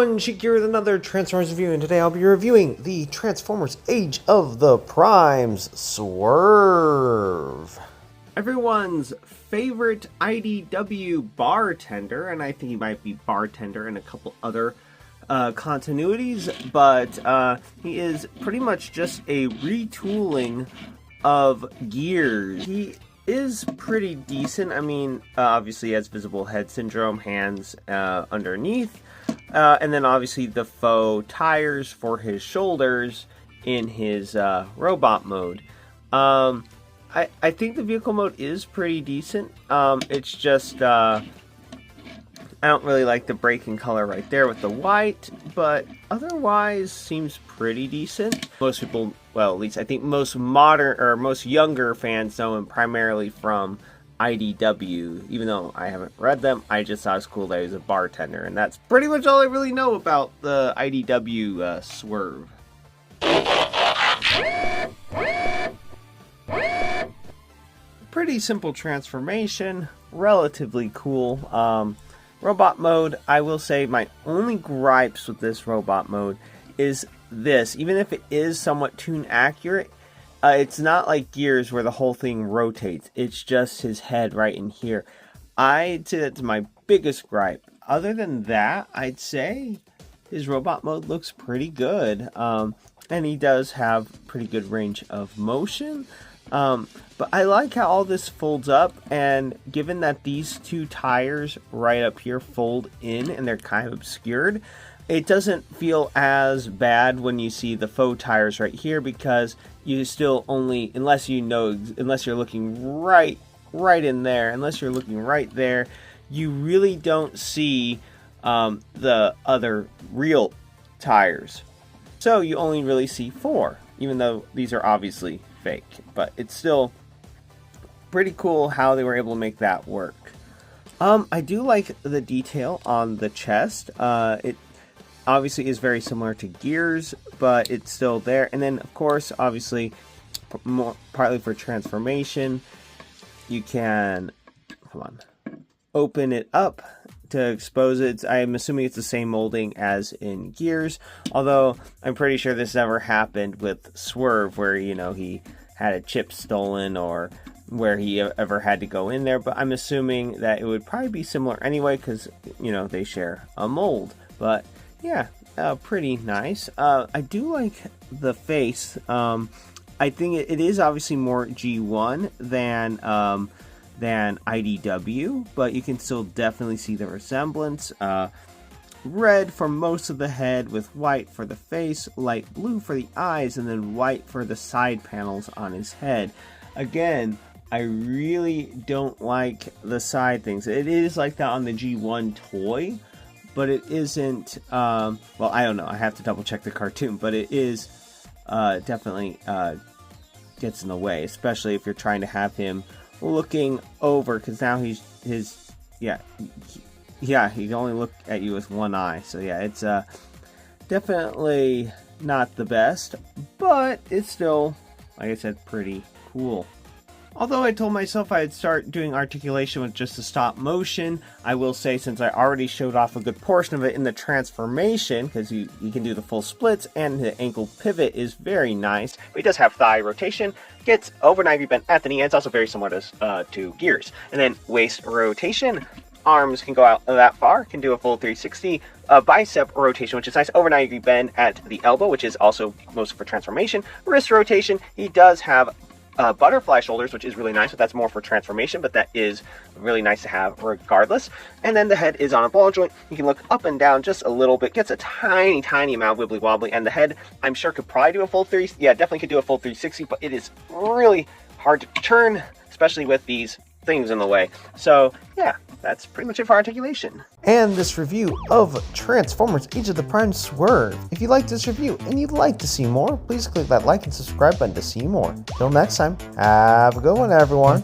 everyone, Sheik here with another Transformers review, and today I'll be reviewing the Transformers Age of the Primes Swerve. Everyone's favorite IDW bartender, and I think he might be bartender in a couple other continuities, but he is pretty much just a retooling of Gears. He is pretty decent. I mean, obviously he has visible head syndrome, hands underneath, and then obviously the faux tires for his shoulders in his robot mode. I think the vehicle mode is pretty decent. It's just I don't really like the braking color right there with the white, but otherwise seems pretty decent. Most people, well, at least I think most modern or most younger fans know him primarily from IDW. Even though I haven't read them, I just thought it was cool that he was a bartender, and that's pretty much all I really know about the IDW Swerve. Pretty simple transformation, relatively cool. Robot mode, I will say my only gripes with this robot mode is this. Even if it is somewhat tune accurate, it's not like Gears where the whole thing rotates. It's just his head right in here. I'd say that's my biggest gripe. Other than that, I'd say his robot mode looks pretty good. And he does have pretty good range of motion. But I like how all this folds up, and given that these two tires right up here fold in and they're kind of obscured, it doesn't feel as bad when you see the faux tires right here, because you still only, unless you're looking right in there, unless you're looking right there, you really don't see the other real tires. So you only really see four, even though these are obviously fake, but it's still pretty cool how they were able to make that work. I do like the detail on the chest. It obviously is very similar to Gears, but it's still there. And then, of course, obviously, partly for transformation, you can open it up to expose it. I'm assuming it's the same molding as in Gears, although I'm pretty sure this never happened with Swerve, where, you know, he had a chip stolen or where he ever had to go in there, but I'm assuming that it would probably be similar anyway, because, you know, they share a mold. But yeah, pretty nice. I do like the face. I think it is obviously more G1 than IDW, but you can still definitely see the resemblance. Red for most of the head, with white for the face, light blue for the eyes, and then white for the side panels on his head. Again, I really don't like the side things. It is like that on the G1 toy, but it isn't, well, I don't know, I have to double check the cartoon, but it is definitely gets in the way, especially if you're trying to have him looking over, because now he can only look at you with one eye. So yeah, it's definitely not the best, but it's still, like I said, pretty cool. Although I told myself I'd start doing articulation with just the stop motion, I will say, since I already showed off a good portion of it in the transformation, because you can do the full splits, and the ankle pivot is very nice. But he does have thigh rotation, gets over 90 bent at the knee, and it's also very similar to Gears. And then waist rotation, arms can go out that far, can do a full 360. Bicep rotation, which is nice, over 90 bend at the elbow, which is also most for transformation. Wrist rotation, he does have butterfly shoulders, which is really nice, but that's more for transformation, but that is really nice to have regardless. And then the head is on a ball joint. You can look up and down just a little bit, gets a tiny amount of wibbly wobbly, and the head, I'm sure, could probably do a full definitely could do a full 360, but it is really hard to turn, especially with these things in the way. So yeah, that's pretty much it for articulation. And this review of Transformers Age of the Prime Swerve. If you liked this review and you'd like to see more, please click that like and subscribe button to see more. Till next time, have a good one, everyone.